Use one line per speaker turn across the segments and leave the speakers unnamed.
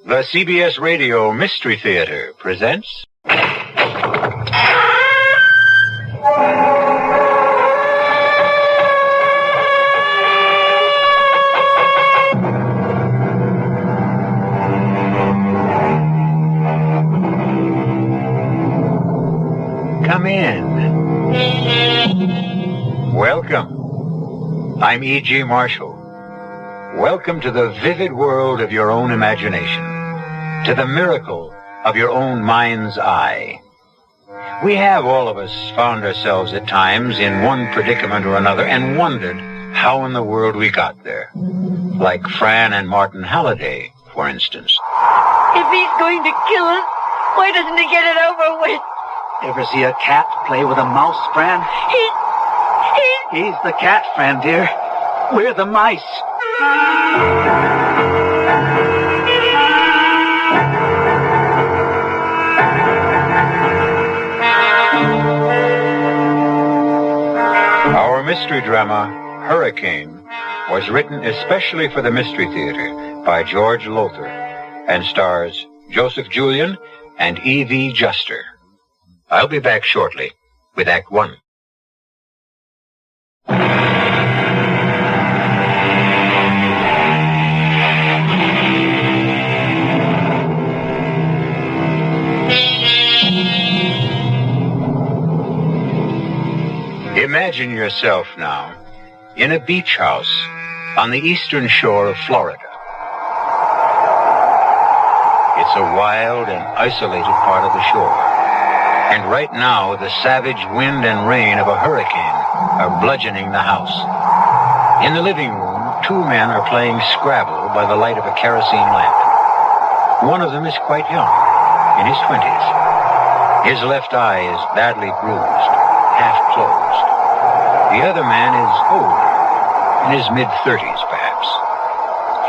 The CBS Radio Mystery Theater presents... Come in. Welcome. I'm E.G. Marshall. Welcome to the vivid world of your own imagination, to the miracle of your own mind's eye. We have, all of us, found ourselves at times in one predicament or another and wondered how in the world we got there. Like Fran and Martin Halliday, for instance.
If he's going to kill us, why doesn't he get it over with?
Ever see a cat play with a mouse, Fran? He's the cat, Fran, dear. We're the mice.
Our mystery drama, Hurricane, was written especially for the Mystery Theater by George Lowther and stars Joseph Julian and Evie Juster. I'll be back shortly with Act One. Imagine yourself now in a beach house on the eastern shore of Florida. It's a wild and isolated part of the shore. And right now, the savage wind and rain of a hurricane are bludgeoning the house. In the living room, two men are playing Scrabble by the light of a kerosene lamp. One of them is quite young, in his 20s. His left eye is badly bruised, half closed. The other man is older, in his mid-30s, perhaps.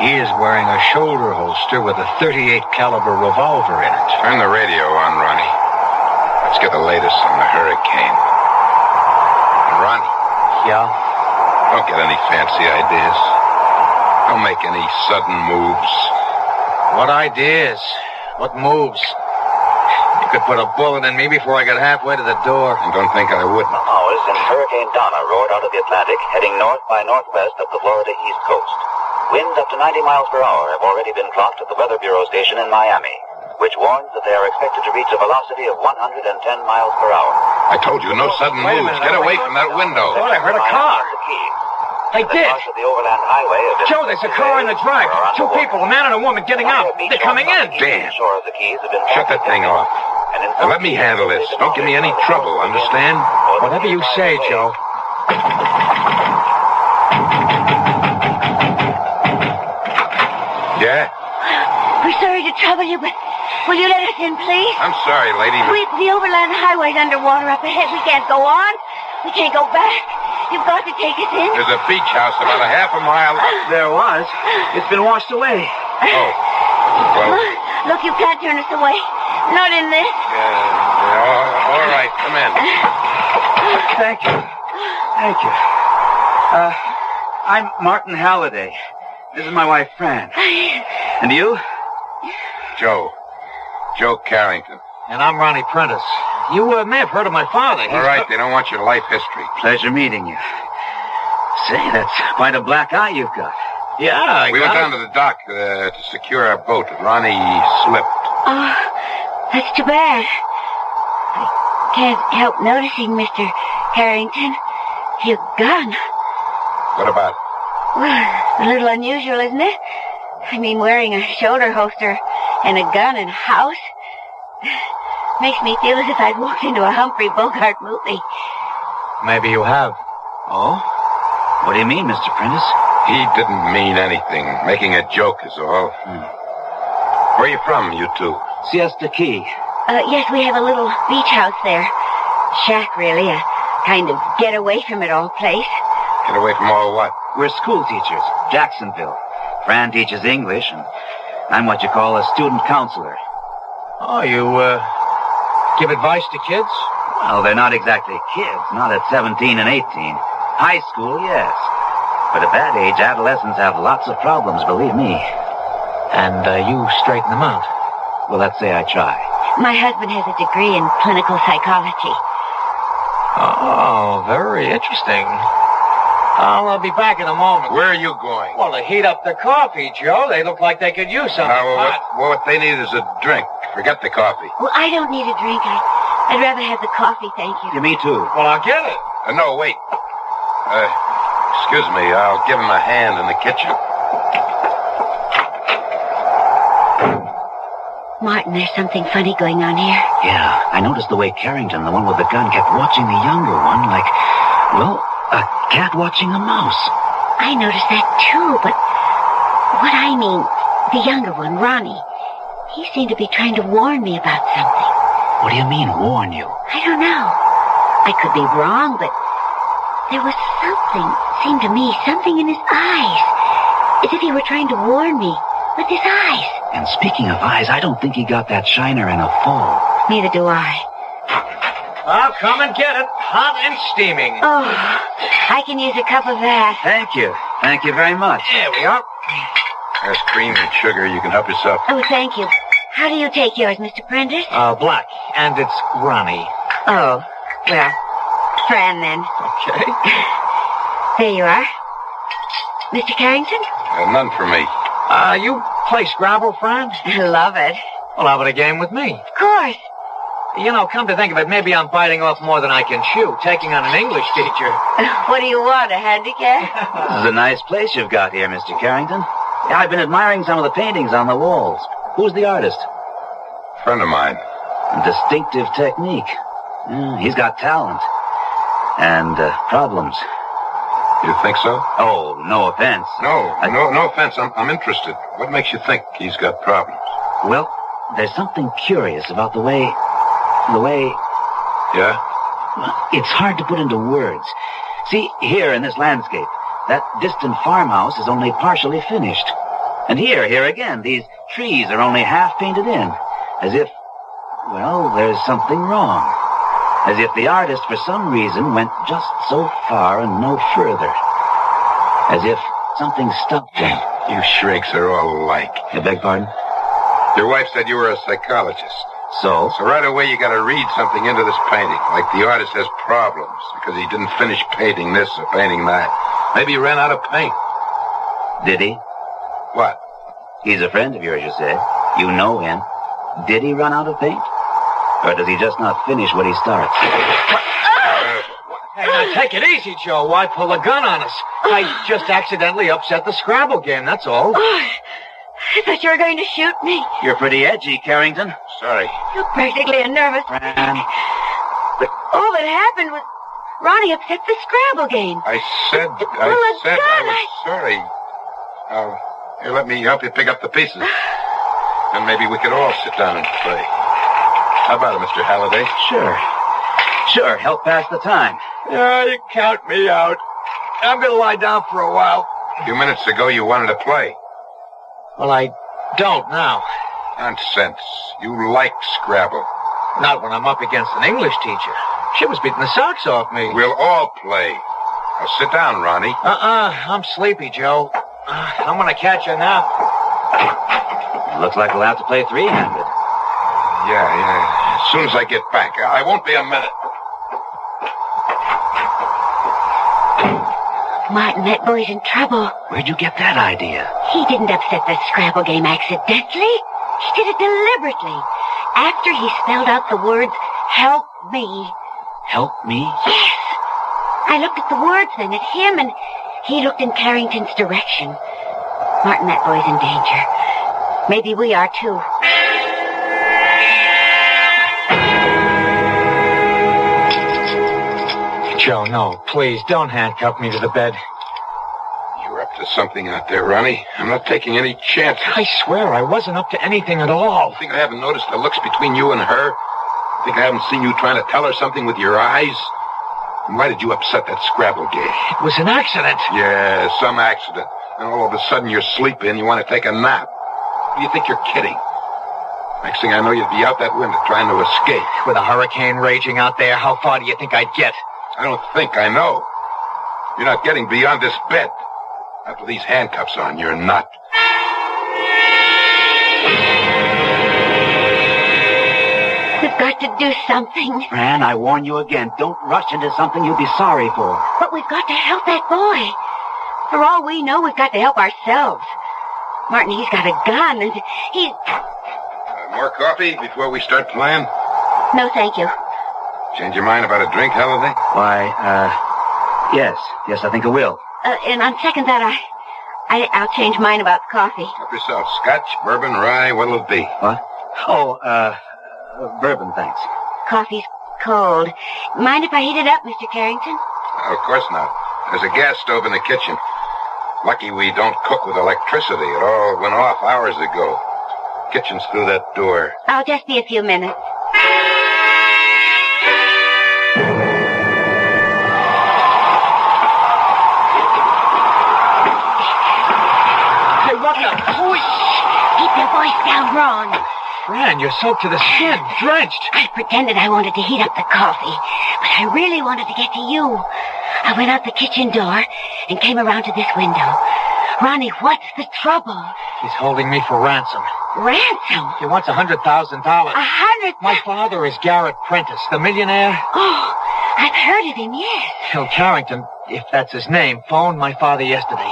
He is wearing a shoulder holster with a .38 caliber revolver in it.
Turn the radio on, Ronnie. Let's get the latest on the hurricane. And Ronnie.
Yeah?
Don't get any fancy ideas. Don't make any sudden moves.
What ideas? What moves? You could put a bullet in me before I got halfway to the door.
And don't think I wouldn't.
Hours since Hurricane Donna roared out of the Atlantic, heading north by northwest of the Florida East Coast. Winds up to 90 miles per hour have already been clocked at the Weather Bureau station in Miami, which warns that they are expected to reach a velocity of 110 miles per hour.
I told you, no sudden moves. Get away from that window.
Oh, I heard a car. I did.
The overland highway
Joe, there's a car in the drive. Two people, a man and a woman, getting out. They're coming in.
Damn. Shut that thing off. Now let me handle this. Don't give me any trouble, understand?
Whatever you say, Joe.
Yeah?
We're sorry to trouble you, but will you let us in, please?
I'm sorry, lady, but...
The overland highway's underwater up ahead. We can't go on. We can't go back. You've got to take us in.
There's a beach house about a half a mile...
There was. It's been washed away.
Oh. Well...
Look, you can't turn us away. Not in this.
All right, come in.
Thank you. Thank you. I'm Martin Halliday. This is my wife, Fran. And you?
Joe Carrington.
And I'm Ronnie Prentice. You may have heard of my father.
All right, they don't want your life history.
Pleasure meeting you. Say, that's quite a black eye you've got.
Yeah,
We went down to the dock to secure our boat. Ronnie slipped.
Oh, that's too bad. I can't help noticing, Mr. Harrington. Your gun.
What about it?
Well, a little unusual, isn't it? I mean, wearing a shoulder holster and a gun in a house. Makes me feel as if I'd walked into a Humphrey Bogart movie.
Maybe you have.
Oh? What do you mean, Mr. Prentice?
He didn't mean anything. Making a joke is all. Where are you from, you two?
Siesta Key.
Yes, we have a little beach house there. Shack, really. A kind of get away from it all place.
Get away from all what?
We're school teachers, Jacksonville. Fran teaches English, and I'm what you call a student counselor.
Oh, you, give advice to kids?
Well, they're not exactly kids, not at 17 and 18. High school, yes. But at that age, adolescents have lots of problems, believe me.
And you straighten them out.
Well, let's say I try.
My husband has a degree in clinical psychology.
Oh, very interesting. I'll be back in a moment.
Where are you going?
Well, to heat up the coffee, Joe. They look like they could use something hot.
What they need is a drink. Forget the coffee.
Well, I don't need a drink. I'd rather have the coffee, thank you.
Yeah, me too.
Well, I'll get it.
No, wait. Excuse me. I'll give him a hand in the kitchen.
Martin, there's something funny going on here.
Yeah, I noticed the way Carrington, the one with the gun, kept watching the younger one like, well, a cat watching a mouse.
I noticed that too, but what I mean, the younger one, Ronnie, he seemed to be trying to warn me about something.
What do you mean, warn you?
I don't know. I could be wrong, but there was seemed to me, something in his eyes. As if he were trying to warn me with his eyes.
And speaking of eyes, I don't think he got that shiner in a full.
Neither do I.
I'll come and get it. Hot and steaming.
Oh, I can use a cup of that.
Thank you. Thank you very much.
There we are.
There's cream and sugar. You can help yourself.
Oh, thank you. How do you take yours, Mr. Prentice?
Black. And it's Ronnie.
Oh, well, Fran then.
Okay.
There you are. Mr. Carrington?
None for me.
You play Scrabble, Fran?
Love it.
Well, how about a game with me?
Of course.
You know, come to think of it, maybe I'm biting off more than I can chew, taking on an English teacher.
What do you want, a handicap?
This is a nice place you've got here, Mr. Carrington. Yeah, I've been admiring some of the paintings on the walls. Who's the artist?
Friend of mine.
Distinctive technique. He's got talent. And problems.
You think so?
Oh, no offense.
No offense. I'm interested. What makes you think he's got problems?
Well, there's something curious about the way...
Yeah?
It's hard to put into words. See, here in this landscape, that distant farmhouse is only partially finished. And here again, these trees are only half painted in. As if, well, there's something wrong. As if the artist, for some reason, went just so far and no further. As if something stopped him.
You shrieks are all alike.
I beg pardon?
Your wife said you were a psychologist.
So
right away you gotta read something into this painting. Like the artist has problems because he didn't finish painting this or painting that. Maybe he ran out of paint.
Did he?
What?
He's a friend of yours, you said. You know him. Did he run out of paint? Or does he just not finish what he starts?
Hey, now take it easy, Joe. Why pull a gun on us? I just accidentally upset the Scrabble game, that's all.
Oh, I thought you were going to shoot me.
You're pretty edgy, Carrington.
Sorry.
You're practically a nervous...
Fran.
But all that happened was Ronnie upset the Scrabble game.
I said I was sorry. Here, let me help you pick up the pieces. Then maybe we could all sit down and play. How about it, Mr. Halliday?
Sure, help pass the time.
Yeah, you count me out. I'm going to lie down for a while.
A few minutes ago you wanted to play.
Well, I don't now.
Nonsense. You like Scrabble.
Not when I'm up against an English teacher. She was beating the socks off me.
We'll all play. Now sit down, Ronnie.
I'm sleepy, Joe. I'm going to catch a nap.
Looks like we'll have to play three-handed.
Yeah. As soon as I get back. I won't be a minute.
Martin, that boy's in trouble.
Where'd you get that idea?
He didn't upset the Scrabble game accidentally. He did it deliberately. After he spelled out the words, help me.
Help me?
Yes. I looked at the words then, at him, and he looked in Carrington's direction. Martin, that boy's in danger. Maybe we are, too.
Joe, no, please, don't handcuff me to the bed.
You're up to something out there, Ronnie. I'm not taking any chances.
I swear I wasn't up to anything at all.
Think I haven't noticed the looks between you and her? Think I haven't seen you trying to tell her something with your eyes? And why did you upset that Scrabble game?
It was an accident.
Yeah, some accident. And all of a sudden you're sleepy and you want to take a nap. Do you think you're kidding? Next thing I know, you'd be out that window trying to escape.
With a hurricane raging out there, how far do you think I'd get?
I don't think I know. You're not getting beyond this bed. After these handcuffs on, you're not.
We've got to do something.
Fran, I warn you again. Don't rush into something you'll be sorry for.
But we've got to help that boy. For all we know, we've got to help ourselves. Martin, he's got a gun, and he's...
More coffee before we start playing?
No, thank you.
Change your mind about a drink, Halliday?
Why, yes. Yes, I think I will.
And on second thought, I'll change mine about the coffee.
Help yourself. Scotch, bourbon, rye, what'll it be?
What? Oh, bourbon, thanks.
Coffee's cold. Mind if I heat it up, Mr. Carrington?
Oh, of course not. There's a gas stove in the kitchen. Lucky we don't cook with electricity. It all went off hours ago. Kitchen's through that door.
I'll just be a few minutes.
Hey, what the?
Keep your voice down, Ron.
Fran, you're soaked to the skin, drenched.
I pretended I wanted to heat up the coffee, but I really wanted to get to you. I went out the kitchen door and came around to this window. Ronnie, what's the trouble?
He's holding me for ransom.
Ransom?
He wants $100,000.
$100,000?
My father is Garrett Prentice, the millionaire.
Oh, I've heard of him, yes.
Phil Carrington, if that's his name, phoned my father yesterday.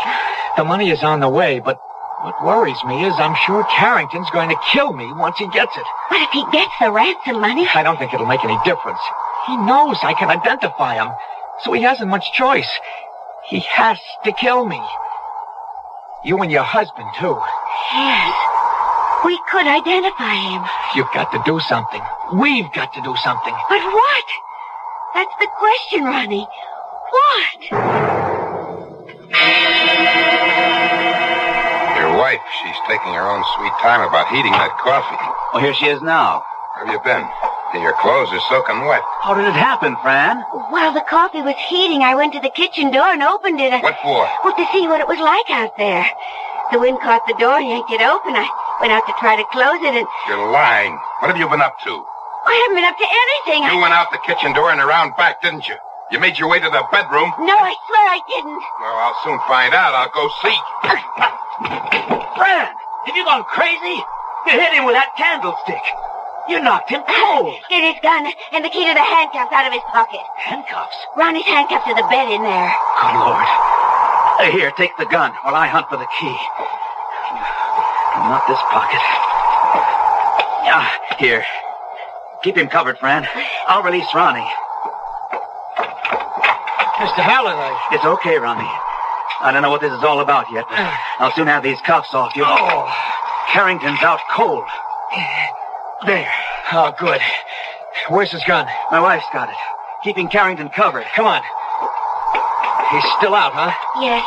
The money is on the way, but what worries me is I'm sure Carrington's going to kill me once he gets it.
What if he gets the ransom money?
I don't think it'll make any difference. He knows I can identify him, so he hasn't much choice. He has to kill me. You and your husband, too.
Yes. We could identify him.
You've got to do something. We've got to do something.
But what? That's the question, Ronnie. What?
Your wife, she's taking her own sweet time about heating that coffee.
Oh, here she is now.
Where have you been? Your clothes are soaking wet.
How did it happen, Fran?
While the coffee was heating, I went to the kitchen door and opened it.
What for?
Well, to see what it was like out there. The wind caught the door and yanked it open. I went out to try to close it and...
You're lying. What have you been up to?
I haven't been up to anything.
You went out the kitchen door and around back, didn't you? You made your way to the bedroom.
No, I swear I didn't.
Well, I'll soon find out. I'll go see.
Fran, have you gone crazy? You hit him with that candlestick. You knocked him cold.
Get his gun and the key to the handcuffs out of his pocket.
Handcuffs?
Ronnie's handcuffed to the bed in there.
Good Lord. Here, take the gun while I hunt for the key. Not this pocket. Here. Keep him covered, Fran. I'll release Ronnie.
Mr. Halliday.
It's okay, Ronnie. I don't know what this is all about yet, but I'll soon have these cuffs off you.
Oh.
Carrington's out cold. There.
Oh, good. Where's his gun?
My wife's got it. Keeping Carrington covered.
Come on. He's still out, huh?
Yes.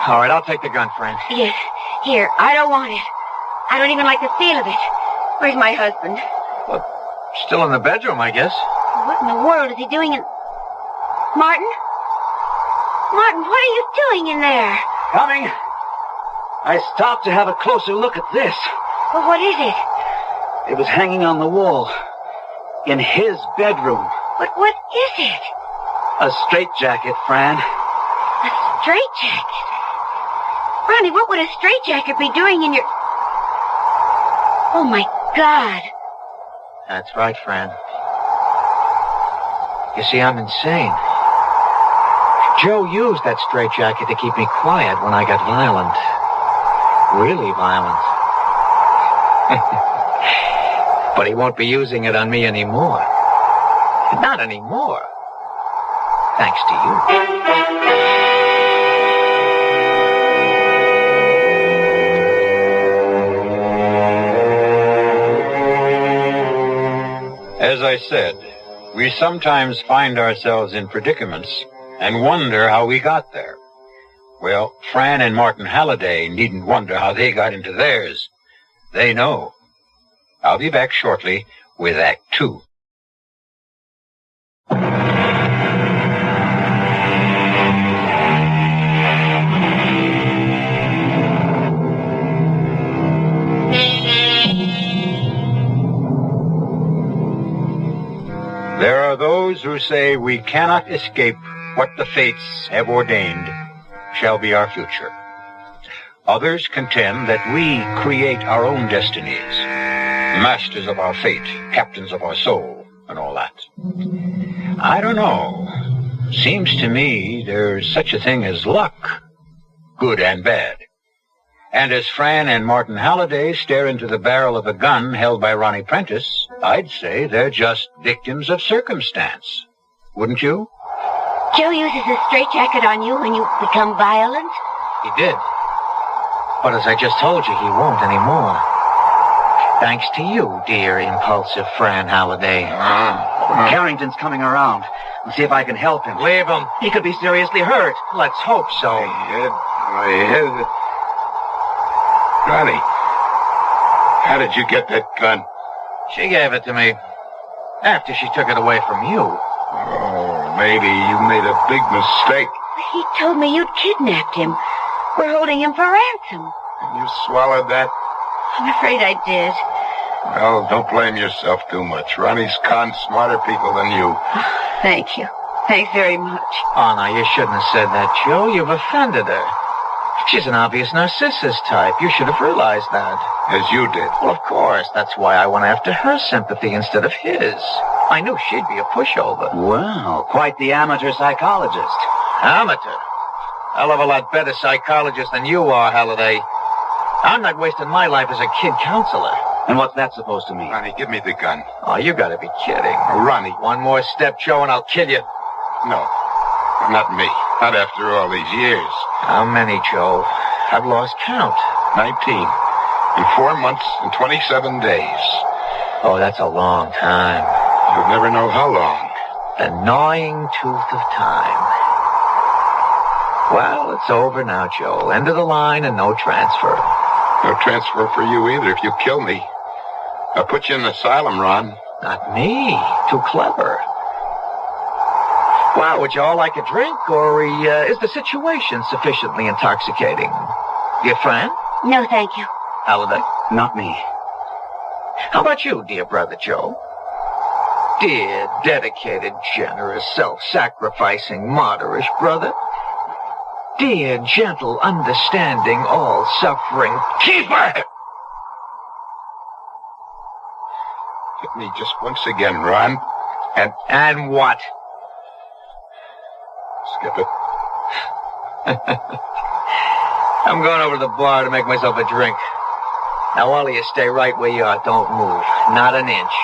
All right, I'll take the gun, Fran.
Yes. Here, I don't want it. I don't even like the feel of it. Where's my husband?
Well, still in the bedroom, I guess.
What in the world is he doing in... Martin? Martin, what are you doing in there?
Coming. I stopped to have a closer look at this.
Well, what is it?
It was hanging on the wall. In his bedroom.
But what is it?
A straitjacket, Fran.
A straitjacket? Ronnie, what would a straitjacket be doing in your... Oh, my God.
That's right, Fran. You see, I'm insane. Joe used that straitjacket to keep me quiet when I got violent. Really violent. But he won't be using it on me anymore. Not anymore. Thanks to you.
As I said, we sometimes find ourselves in predicaments and wonder how we got there. Well, Fran and Martin Halliday needn't wonder how they got into theirs. They know. I'll be back shortly with Act 2. There are those who say we cannot escape what the fates have ordained shall be our future. Others contend that we create our own destinies, masters of our fate, captains of our soul, and all that. I don't know. Seems to me there's such a thing as luck, good and bad. And as Fran and Martin Halliday stare into the barrel of a gun held by Ronnie Prentice, I'd say they're just victims of circumstance. Wouldn't you?
Joe uses a straitjacket on you when you become violent?
He did. But as I just told you, he won't anymore. Thanks to you, dear impulsive Fran Halliday.
Carrington's coming around. I'll see if I can help him.
Leave him.
He could be seriously hurt.
Let's hope so.
My head. Ronnie, how did you get that gun?
She gave it to me. After she took it away from you.
Oh, maybe you made a big mistake.
He told me you'd kidnapped him. We're holding him for ransom.
And you swallowed that?
I'm afraid I did.
Well, don't blame yourself too much. Ronnie's conned smarter people than you.
Thank you. Thanks very much.
Oh, now, you shouldn't have said that, Joe. You've offended her. She's an obvious narcissus type. You should have realized that.
As you did.
Well, of course. That's why I went after her sympathy instead of his. I knew she'd be a pushover.
Well, quite the amateur psychologist.
Amateur? Hell of a lot better psychologist than you are, Halliday. I'm not wasting my life as a kid counselor.
And what's that supposed to mean?
Ronnie, give me the gun.
Oh, you gotta be kidding.
Ronnie.
One more step, Joe, and I'll kill you.
No. Not me. Not after all these years.
How many, Joe? I've lost count.
19. In 4 months and 27 days.
Oh, that's a long time.
You'll never know how long.
The gnawing tooth of time. Well, it's over now, Joe. End of the line and no transfer.
No transfer for you either if you kill me. I'll put you in an asylum, Ron.
Not me. Too clever. Well, would you all like a drink, or is the situation sufficiently intoxicating? Your friend?
No, thank you.
Halliday?
Not me.
How about you, dear brother Joe? Dear, dedicated, generous, self-sacrificing, martyrish brother. Dear, gentle, understanding, all-suffering keeper!
Hit me just once again, Ron.
And what?
Skip it.
I'm going over to the bar to make myself a drink. Now, all of you stay right where you are. Don't move. Not an inch.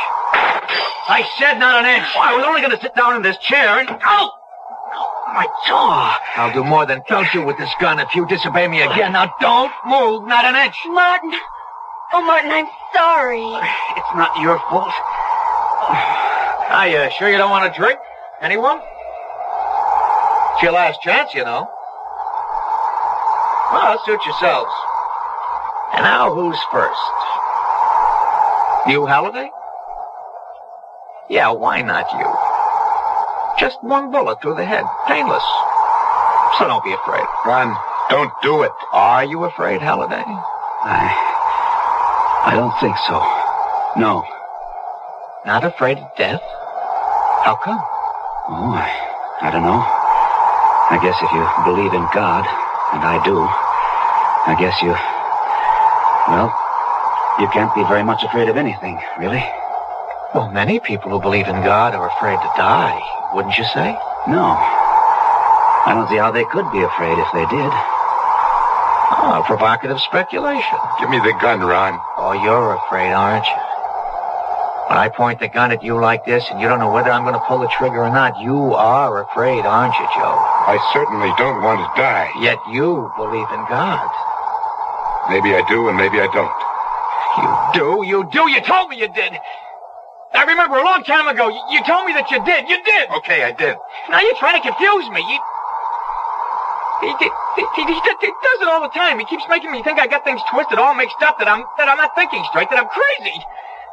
I said not an inch.
Oh, I was only going to sit down in this chair and... Oh! My jaw.
I'll do more than pelt you with this gun if you disobey me again. Now, don't move. Not an inch.
Martin. Oh, Martin, I'm sorry.
It's not your fault.
Are you sure you don't want a drink? Anyone? It's your last chance, you know. Well, suit yourselves. And now, who's first? You, Halliday? Yeah, why not you? Just one bullet through the head. Painless. So don't be afraid.
Ron, don't do it.
Are you afraid, Halliday?
I don't think so. No.
Not afraid of death? How come?
Oh, I don't know. I guess if you believe in God, and I do, I guess you... Well, you can't be very much afraid of anything, really.
Well, many people who believe in God are afraid to die, wouldn't you say?
No. I don't see how they could be afraid if they did.
Oh, provocative speculation.
Give me the gun, Ron.
Oh, you're afraid, aren't you? When I point the gun at you like this and you don't know whether I'm going to pull the trigger or not, you are afraid, aren't you, Joe?
I certainly don't want to die.
Yet you believe in God.
Maybe I do and maybe I don't.
You do? You told me you did. I remember a long time ago, you told me that you did. You did.
Okay, I did.
Now you're trying to confuse me. He does it all the time. He keeps making me think I got things twisted, all mixed up, that I'm not thinking straight, that I'm crazy.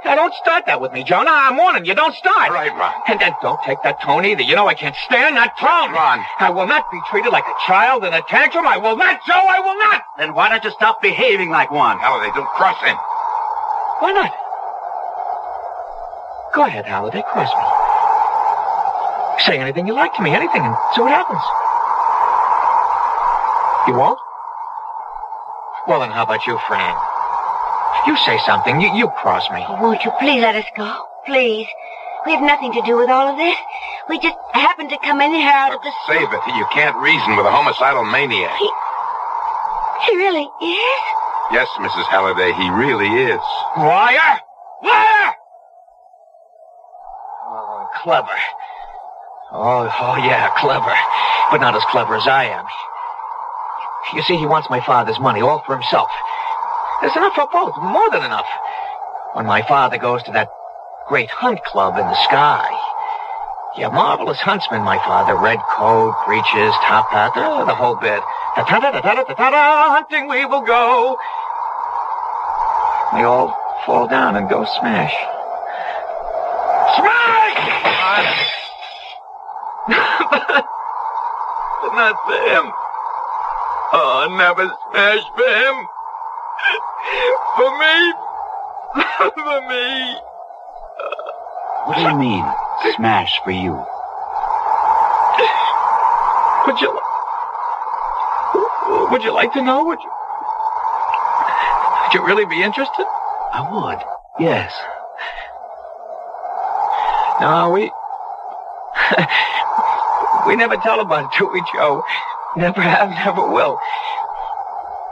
Now, don't start that with me, Joe. Now, I'm warning you, don't start.
All right, Ron.
And then don't take that tone either. You know I can't stand that tone.
Ron.
I will not be treated like a child in a tantrum. I will not, Joe. I will not.
Then why don't you stop behaving like one?
Halliday, don't cross him.
Why not? Go ahead, Halliday. Cross me. Say anything you like to me, anything, and see what happens. You won't? Well, then how about you, Fran? You say something. You cross me.
Oh, won't you please let us go? Please. We have nothing to do with all of this. We just happened to come in here out of the...
Save it. You can't reason with a homicidal maniac.
He really is?
Yes, Mrs. Halliday, he really is.
Liar! Liar! Oh, clever. Oh, yeah, clever. But not as clever as I am. You see, he wants my father's money all for himself. There's enough for both, more than enough. When my father goes to that great hunt club in the sky. Yeah, marvelous huntsman, my father. Red coat, breeches, top hat, the whole bit. Ta-ta-ta-ta-ta-ta-ta, hunting we will go. They all fall down and go smash. Smash! But not for him. Oh, never smash for him. For me. For me.
What do you mean, smash for you?
Would you like to know? Would you really be interested?
I would, yes.
No, we never tell about it, do we, Joe? Never have, never will.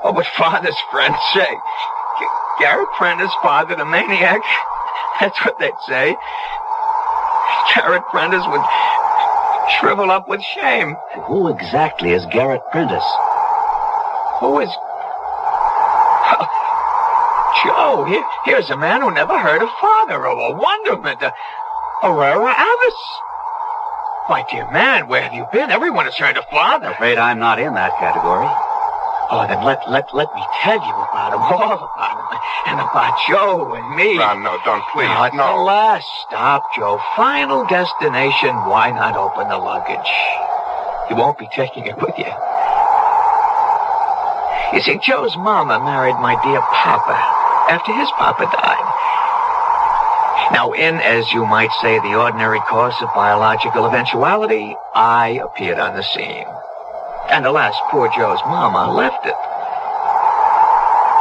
Oh, but Father's friends say. Garrett Prentice fathered a maniac. That's what they'd say. Garrett Prentice would shrivel up with shame.
Who exactly is Garrett Prentice?
Who is... Well, Joe, here's a man who never heard of father, a wonderment, a rare avis. My dear man, where have you been? Everyone has heard of father.
I'm afraid I'm not in that category.
Oh, then let me tell you about him, all about him, and about Joe and me.
No, don't, please,
Now, it's the last stop, Joe. Final destination. Why not open the luggage? You won't be taking it with you. You see, Joe's mama married my dear papa after his papa died. Now, in, as you might say, the ordinary course of biological eventuality, I appeared on the scene. And alas, poor Joe's mama left it.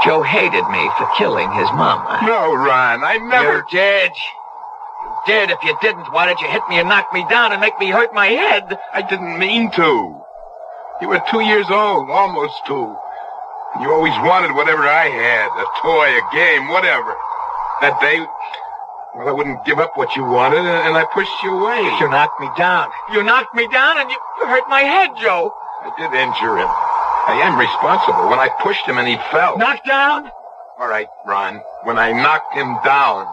Joe hated me for killing his mama.
No, Ron, I never...
You did. You did. If you didn't, why did you hit me and knock me down and make me hurt my head?
I didn't mean to. You were 2 years old, almost 2. You always wanted whatever I had, a toy, a game, whatever. That day, well, I wouldn't give up what you wanted, and I pushed you away.
You knocked me down. You knocked me down, and you hurt my head, Joe.
I did injure him. I am responsible. When I pushed him and he fell.
Knocked down?
All right, Ron. When I knocked him down,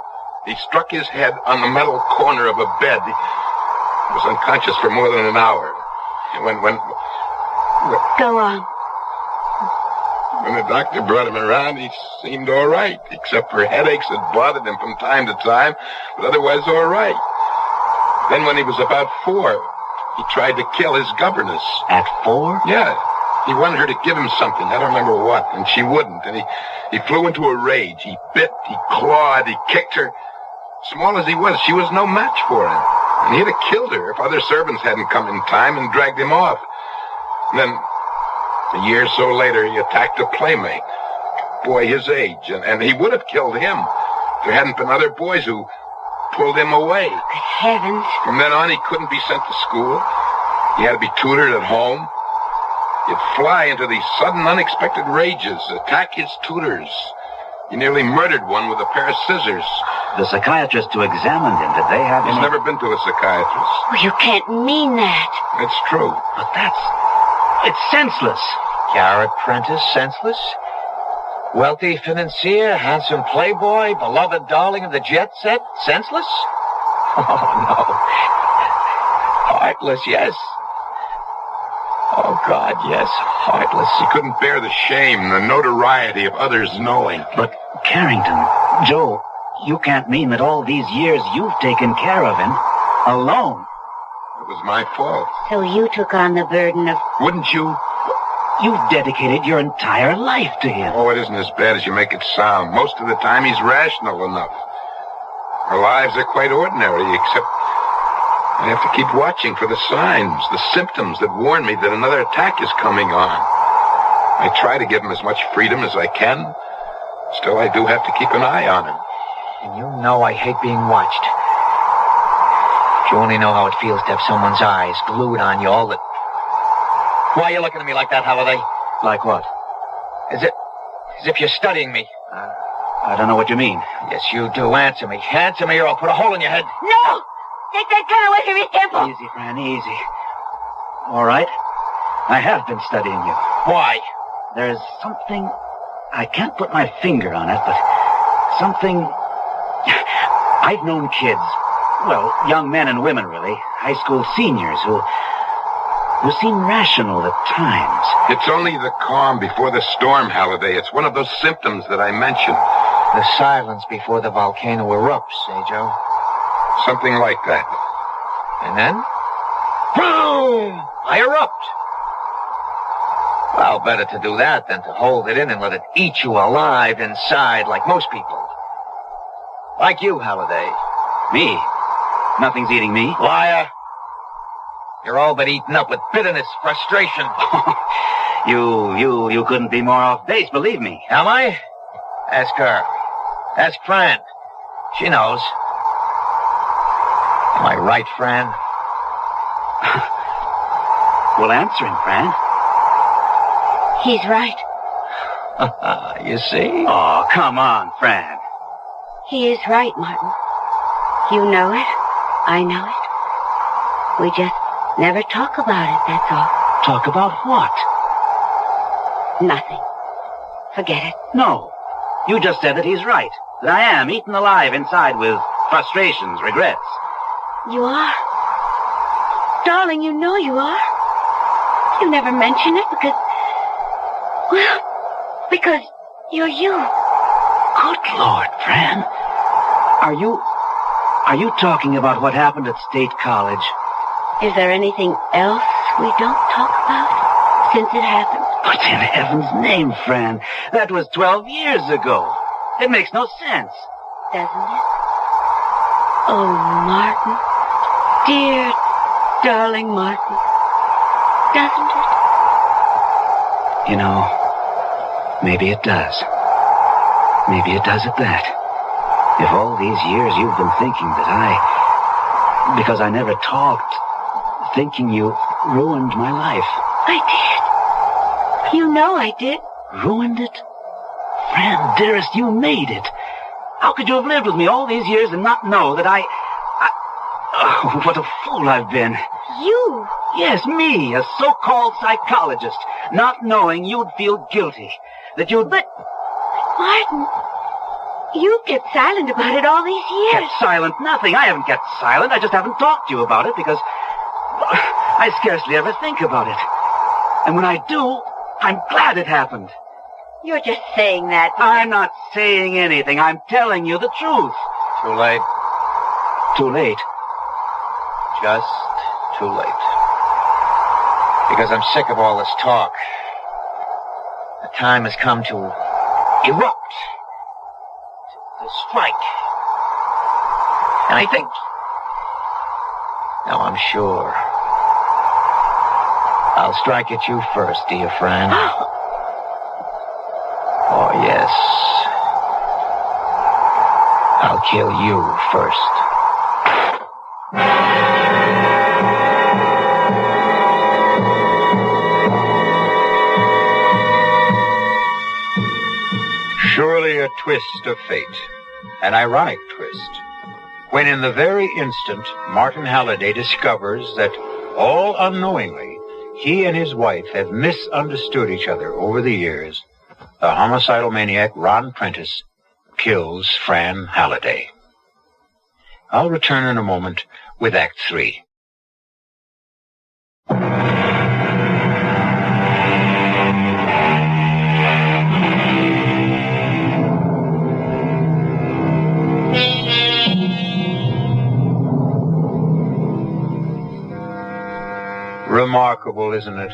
he struck his head on the metal corner of a bed. He was unconscious for more than an hour. When
Go on.
When the doctor brought him around, he seemed all right, except for headaches that bothered him from time to time, but otherwise all right. Then when he was about 4, he tried to kill his governess.
At 4?
Yeah. He wanted her to give him something. I don't remember what, and she wouldn't. And he flew into a rage. He bit, he clawed, he kicked her. Small as he was, she was no match for him. And he'd have killed her if other servants hadn't come in time and dragged him off. And then, a year or so later, he attacked a playmate. Boy his age. And he would have killed him. There hadn't been other boys who pulled him away.
Good heavens.
From then on, he couldn't be sent to school. He had to be tutored at home. He'd fly into these sudden, unexpected rages, attack his tutors. He nearly murdered one with a pair of scissors.
The psychiatrist who examined him, did they have
He's
any...
never been to a psychiatrist.
Well, you can't mean that.
It's true.
But it's senseless.
Garrett Prentice, senseless? Wealthy financier, handsome playboy, beloved darling of the jet set, senseless? Oh, no. Heartless, yes. Oh, God, yes, heartless.
He couldn't bear the shame, the notoriety of others knowing.
But, Carrington, Joe, you can't mean that all these years you've taken care of him, alone.
It was my fault.
So you took on the burden of...
Wouldn't you?
You've dedicated your entire life to him.
Oh, it isn't as bad as you make it sound. Most of the time, he's rational enough. Our lives are quite ordinary, except I have to keep watching for the signs, the symptoms that warn me that another attack is coming on. I try to give him as much freedom as I can. Still, I do have to keep an eye on him.
And you know I hate being watched. If you only know how it feels to have someone's eyes glued on you all the... Why are you looking at me like that, Halliday?
Like what?
As if you're studying me.
I don't know what you mean.
Yes, you do. Answer me. Answer me or I'll put a hole in your head.
No! Take that gun away from his temple!
Easy, Fran, easy. All right. I have been studying you.
Why?
There's something... I can't put my finger on it, but something... I've known kids, well, young men and women, really, high school seniors who seem rational at times.
It's only the calm before the storm, Halliday. It's one of those symptoms that I mentioned.
The silence before the volcano erupts, eh, Joe?
Something like that.
And then? Boom! I erupt. Well, better to do that than to hold it in and let it eat you alive inside like most people. Like you, Halliday.
Me? Nothing's eating me.
Liar. You're all but eaten up with bitterness, frustration.
You couldn't be more off base, believe me.
Am I? Ask her. Ask Fran. She knows. Am I right, Fran?
Well, answer him, Fran.
He's right.
You see?
Oh, come on, Fran.
He is right, Martin. You know it. I know it. We just never talk about it, that's all.
Talk about what?
Nothing. Forget it.
No. You just said that he's right. That I am eaten alive inside with frustrations, regrets.
You are. Darling, you know you are. You never mention it because... Well, because you're you.
Good Lord, Fran. Are you talking about what happened at State College?
Is there anything else we don't talk about since it happened?
But in heaven's name, Fran, that was 12 years ago. It makes no sense.
Doesn't it? Oh, Martin. Dear, darling Martin. Doesn't it?
You know, maybe it does. Maybe it does at that. If all these years you've been thinking that because I never talked, thinking you ruined my life.
I did. You know I did.
Ruined it? Fran, dearest, you made it. How could you have lived with me all these years and not know that oh, what a fool I've been.
You?
Yes, me, a so-called psychologist, not knowing you'd feel guilty. That you'd...
But, Martin, you kept silent about it all these years.
Kept silent? Nothing. I haven't kept silent. I just haven't talked to you about it because I scarcely ever think about it. And when I do, I'm glad it happened.
You're just saying that.
I'm not saying anything. I'm telling you the truth.
Too late.
Too late?
Just too late. Because I'm sick of all this talk. The time has come to erupt. To strike. And I think... No, I'm sure. I'll strike at you first, dear friend. Oh, yes. I'll kill you first.
Surely a twist of fate, an ironic twist, when in the very instant Martin Halliday discovers that, all unknowingly, he and his wife have misunderstood each other over the years, the homicidal maniac Ron Prentice kills Fran Halliday. I'll return in a moment with Act 3. Remarkable, isn't it,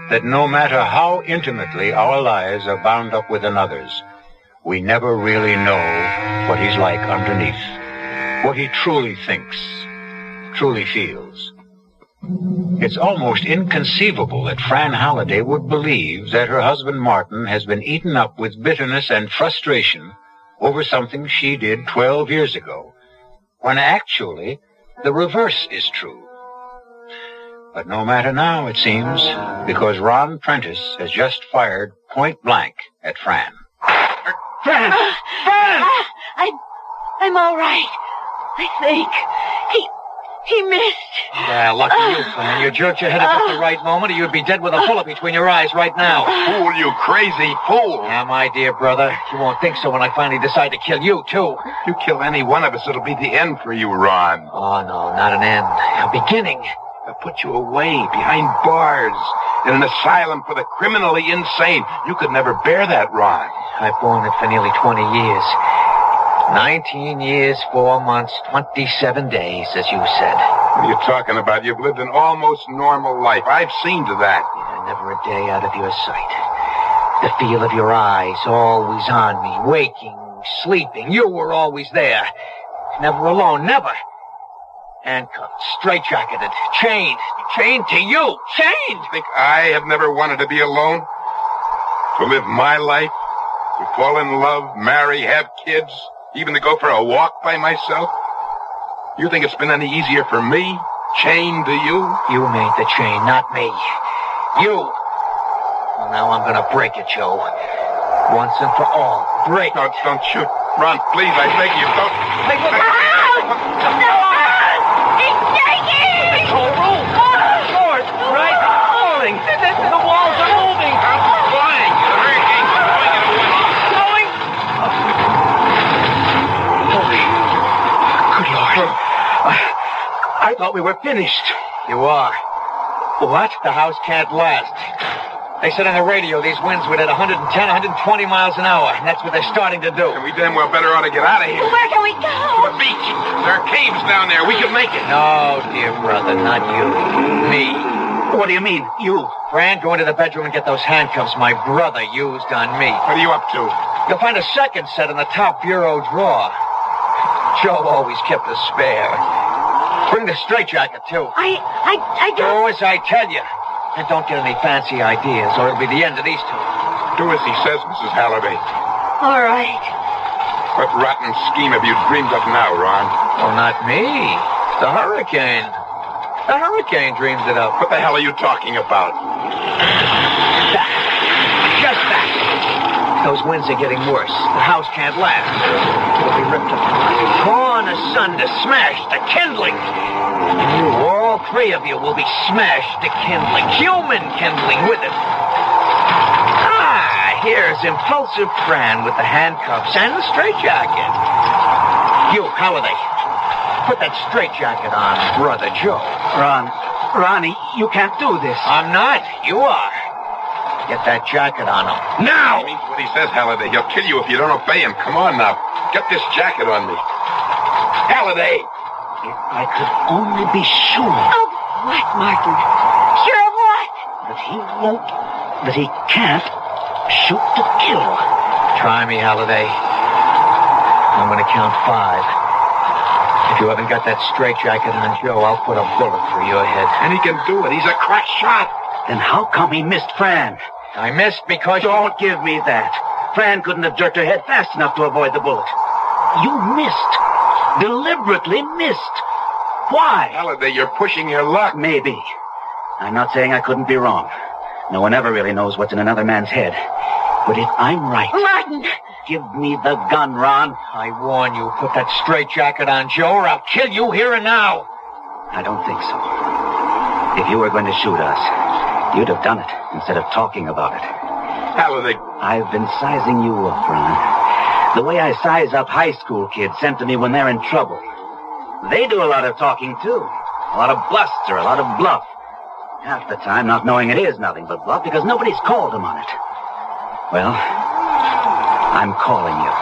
that no matter how intimately our lives are bound up with another's, we never really know what he's like underneath, what he truly thinks, truly feels. It's almost inconceivable that Fran Halliday would believe that her husband Martin has been eaten up with bitterness and frustration over something she did 12 years ago, when actually the reverse is true. But no matter now, it seems, because Ron Prentice has just fired point blank at Fran.
Fran! Fran!
I'm all right, I think. He missed.
Yeah, lucky you, Fran. You jerked your head up at the right moment, or you'd be dead with a bullet between your eyes right now.
Fool, you crazy fool.
Yeah, my dear brother. You won't think so when I finally decide to kill you, too.
If you kill any one of us, it'll be the end for you, Ron.
Oh, no, not an end. A beginning.
They'll put you away behind bars in an asylum for the criminally insane. You could never bear that, Ron.
I've borne it for nearly 20 years. 19 years, 4 months, 27 days, as you said.
What are you talking about? You've lived an almost normal life. I've seen to that.
Yeah, never a day out of your sight. The feel of your eyes always on me, waking, sleeping. You were always there. Never alone, never. Handcuffed, straitjacketed, chained to you, chained.
Think I have never wanted to be alone? To live my life? To fall in love, marry, have kids? Even to go for a walk by myself? You think it's been any easier for me, chained to you?
You made the chain, not me. You. Well, now I'm gonna break it, Joe. Once and for all. Break
No,
it.
don't shoot. Ron, please, I beg you, don't.
Hey, look.
He's shaking!
The whole room. Doors, right? Falling. The walls are moving.
Flying. The hurricane's blowing it away.
Going.
Good Lord. I thought we were finished.
You are. What? The house can't last. They said on the radio these winds would at 110, 120 miles an hour, and that's what they're starting to do.
And we damn well better ought to get out of here.
Where can we
To
go?
the beach. There are caves down there. We can make it.
No, dear brother, not you. Me.
What do you mean, you?
Fran, go into the bedroom and get those handcuffs my brother used on me.
What are you up to?
You'll find a second set in the top bureau drawer. Joe always kept a spare. Bring the straitjacket, too.
I don't...
Do as I tell you. And don't get any fancy ideas, or it'll be the end of these two.
Do as he says, Mrs. Halliday.
All right.
What rotten scheme have you dreamed of now, Ron?
Well, not me. The hurricane. The hurricane dreamed it up.
What the hell are you talking about?
That. Just that. Those winds are getting worse. The house can't last. It'll be ripped apart, torn asunder, smashed to kindling. And you, all three of you, will be smashed to kindling. Human kindling with it. Ah, here's impulsive Fran with the handcuffs and the straitjacket. You, Halliday, put that straitjacket on, Brother Joe.
Ronnie, you can't do this.
I'm not. You are. Get that jacket on him. Now!
He means what he says, Halliday. He'll kill you if you don't obey him. Come on now. Get this jacket on me. Halliday!
If I could only be sure
Oh, what, Martin? Sure of what?
that he can't shoot to kill.
Try me, Halliday. I'm going to count 5. If you haven't got that straitjacket on Joe, I'll put a bullet through your head.
And he can do it. He's a crack shot.
Then how come he missed Fran?
I missed because
Don't give me that. Fran couldn't have jerked her head fast enough to avoid the bullet. You missed. Deliberately missed. Why?
Halliday, you're pushing your luck.
Maybe. I'm not saying I couldn't be wrong. No one ever really knows what's in another man's head. But if I'm right,
Martin!
give me the gun, Ron.
I warn you, put that straitjacket on Joe or I'll kill you here and now.
I don't think so. If you were going to shoot us, you'd have done it instead of talking about it.
Halliday,
I've been sizing you up, Ron. The way I size up high school kids sent to me when they're in trouble. They do a lot of talking, too. A lot of bluster, a lot of bluff. Half the time not knowing it is nothing but bluff because nobody's called them on it. Well, I'm calling you.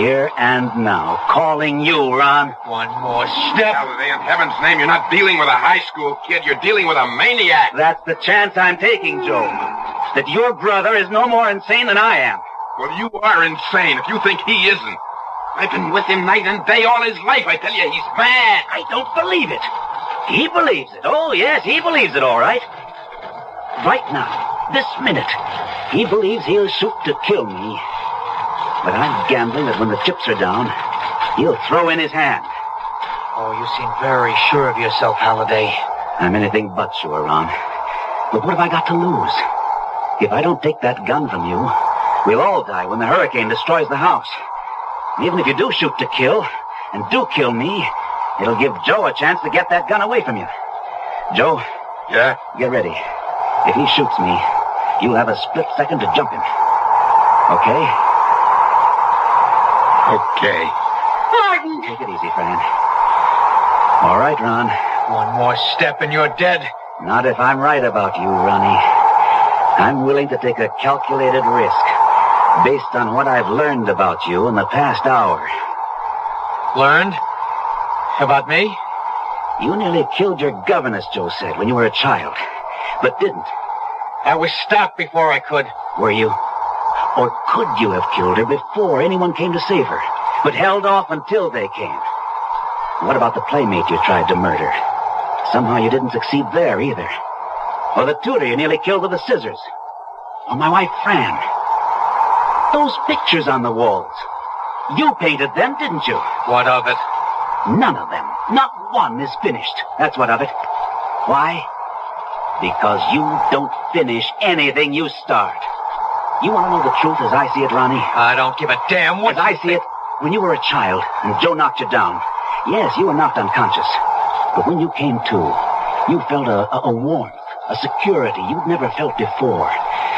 Here and now. Calling you, Ron.
One more step.
Halliday, in heaven's name, you're not dealing with a high school kid. You're dealing with a maniac.
That's the chance I'm taking, Joe. That your brother is no more insane than I am.
Well, you are insane if you think he isn't. I've been with him night and day all his life. I tell you, he's mad.
I don't believe it. He believes it. Oh, yes, he believes it, all right. Right now, this minute, he believes he'll shoot to kill me. But I'm gambling that when the chips are down, he'll throw in his hand.
Oh, you seem very sure of yourself, Halliday.
I'm anything but sure, Ron. But what have I got to lose? If I don't take that gun from you, we'll all die when the hurricane destroys the house. And even if you do shoot to kill, and do kill me, it'll give Joe a chance to get that gun away from you. Joe?
Yeah?
Get ready. If he shoots me, you'll have a split second to jump him. Okay?
Okay.
Martin!
Take it easy, Fran. All right, Ron.
One more step and you're dead.
Not if I'm right about you, Ronnie. I'm willing to take a calculated risk based on what I've learned about you in the past hour.
Learned? About me?
You nearly killed your governess, Joe said, when you were a child, but didn't.
I was stopped before I could.
Were you? Or could you have killed her before anyone came to save her, but held off until they came? What about the playmate you tried to murder? Somehow you didn't succeed there either. Or the tutor you nearly killed with the scissors. Or my wife, Fran. Those pictures on the walls. You painted them, didn't you?
What of it?
None of them. Not one is finished. That's what of it. Why? Because you don't finish anything you start. You want to know the truth as I see it, Ronnie?
I don't give a damn what
As I see it, when you were a child and Joe knocked you down, yes, you were knocked unconscious. But when you came to, you felt a warmth, a security you'd never felt before.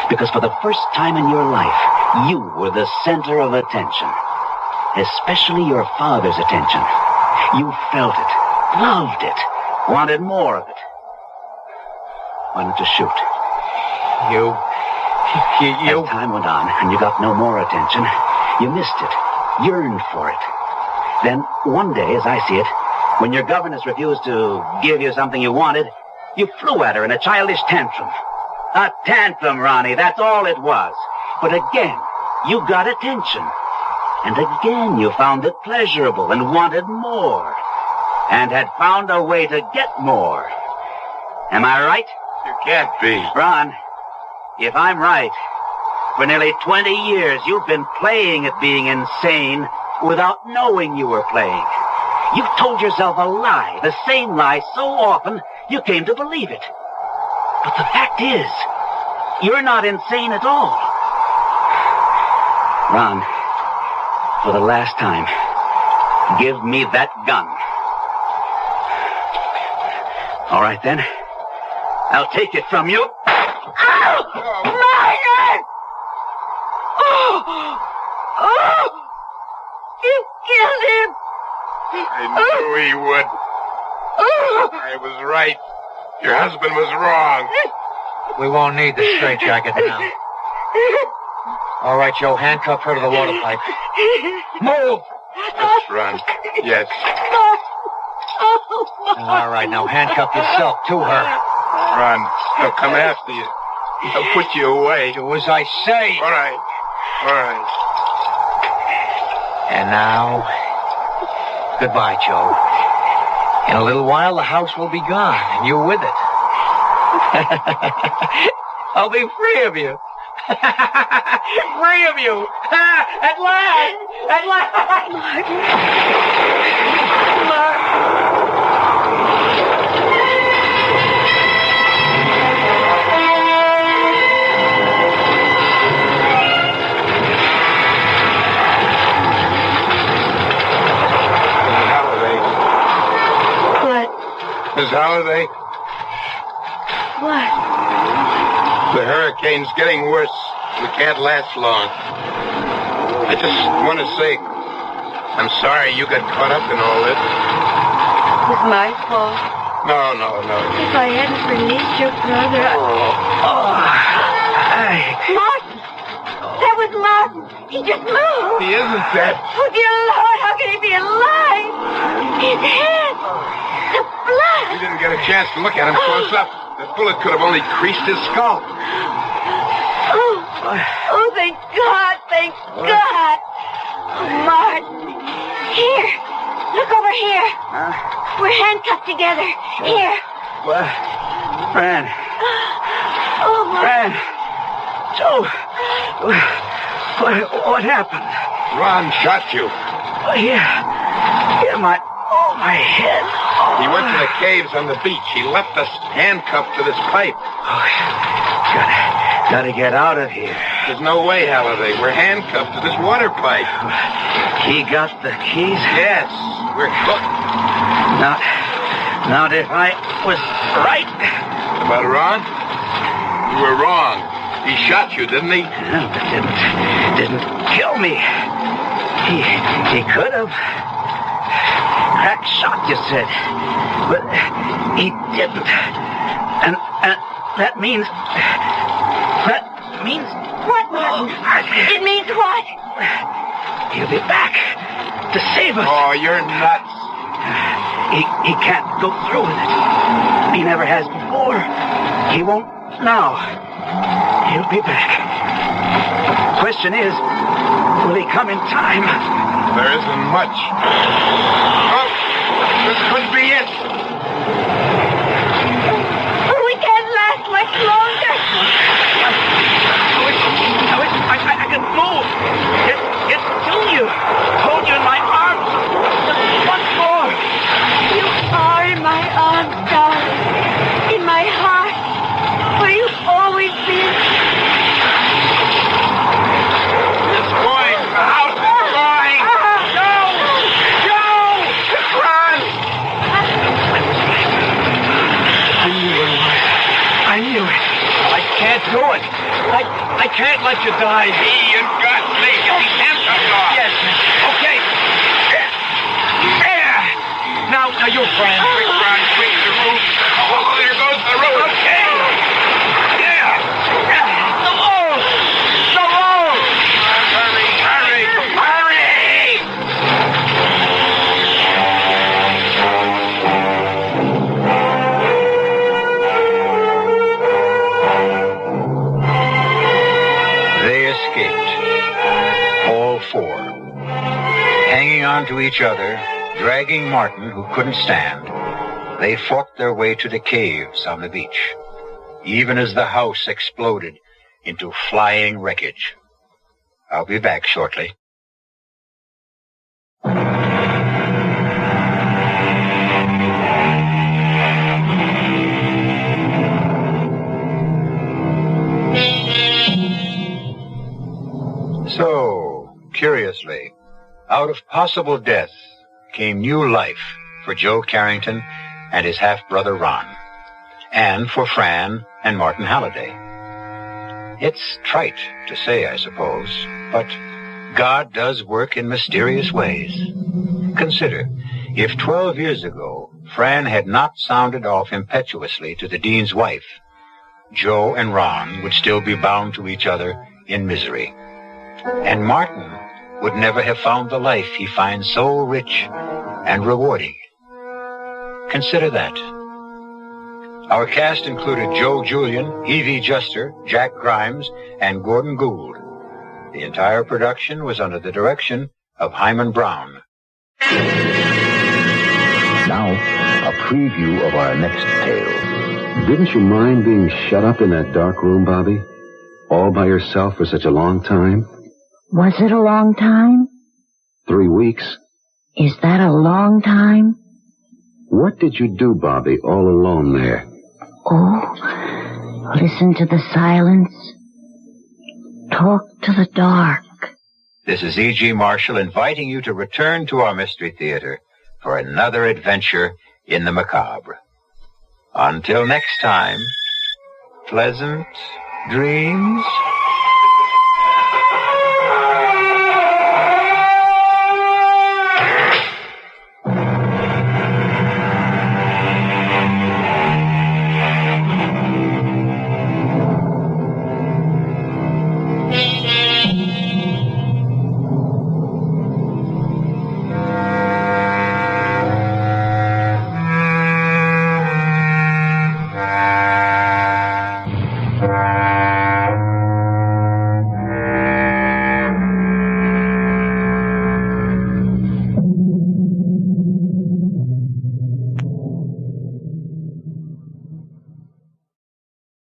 Because for the first time in your life, you were the center of attention. Especially your father's attention. You felt it, loved it, wanted more of it. Why don't you shoot?
You...
As time went on and you got no more attention, you missed it, yearned for it. Then, one day, as I see it, when your governess refused to give you something you wanted, you flew at her in a childish tantrum. A tantrum, Ronnie, that's all it was. But again, you got attention. And again, you found it pleasurable and wanted more. And had found a way to get more. Am I right?
You can't be.
Ron, if I'm right, for nearly 20 years, you've been playing at being insane without knowing you were playing. You've told yourself a lie, the same lie so often, you came to believe it. But the fact is, you're not insane at all. Ron, for the last time, give me that gun. All right, then. I'll take it from you.
Oh! Martin! Oh! Oh! You killed him!
I knew he would. I was right. Your husband was wrong.
We won't need the straitjacket now. All right, Joe, handcuff her to the water pipe. Move!
Let's run. Yes.
All right, now handcuff yourself to her.
Run. They'll come after you. They'll put you away.
Do as I say.
All right. All right.
And now, goodbye, Joe. In a little while, the house will be gone, and you with it. I'll be free of you. Free of you. At last. At last. Martin.
Miss Halliday?
What?
The hurricane's getting worse. We can't last long. I just want to say, I'm sorry you got caught up in all this.
It was my fault.
No.
If I hadn't released your brother, Martin! That was Martin! He just moved!
He isn't dead.
Oh, dear Lord, how can he be alive? His head! The blood!
We didn't get a chance to look at him close up. That bullet could have only creased his skull.
Oh, thank God, thank God! Oh, Martin! Here! Look over here! We're handcuffed together. Here.
What? Fran.
Oh, my.
Fran. Joe. What happened?
Ron shot you.
Yeah, my head.
He went to the caves on the beach. He left us handcuffed to this pipe.
Oh, gotta get out of here.
There's no way, Halliday. We're handcuffed to this water pipe.
He got the keys?
Yes, we're hooked.
Now, if I was right.
About Ron? You were wrong. He shot you, didn't he?
No, but didn't kill me. He could have. Crack shot, you said. But he didn't. And that means...
What? It means what?
He'll be back to save us.
Oh, you're nuts.
He can't go through with it. He never has before. He won't now. He'll be back. The question is, will he come in time?
There isn't much. Oh, this could be it.
We can't last much longer.
I can move. Get to you. Hold you in my arms. Just once more.
You are in my arms, darling. In my heart. Where you've always been.
It's going. The house is going. Joe! Run!
I knew it. I can't do it. I can't let you die.
You got me. Get these handcuffs off.
Yes. Okay. There. Now you, Fran.
Quick, Ron, quick, the roof. Oh, there goes the roof.
Okay. Yeah. The road.
Hurry.
They escaped. All four. Hanging on to each other, dragging Martin, who couldn't stand, they fought their way to the caves on the beach, even as the house exploded into flying wreckage. I'll be back shortly. So, curiously, out of possible death came new life for Joe Carrington and his half-brother Ron, and for Fran and Martin Halliday. It's trite to say, I suppose, but God does work in mysterious ways. Consider, if 12 years ago Fran had not sounded off impetuously to the dean's wife, Joe and Ron would still be bound to each other in misery. And Martin would never have found the life he finds so rich and rewarding. Consider that. Our cast included Joe Julian, Evie Juster, Jack Grimes, and Gordon Gould. The entire production was under the direction of Himan Brown.
Now, a preview of our next tale. Didn't you mind being shut up in that dark room, Bobby? All by yourself for such a long time?
Was it a long time?
3 weeks.
Is that a long time?
What did you do, Bobby, all alone there?
Oh, listen to the silence. Talk to the dark.
This is E.G. Marshall inviting you to return to our Mystery Theater for another adventure in the macabre. Until next time, pleasant dreams.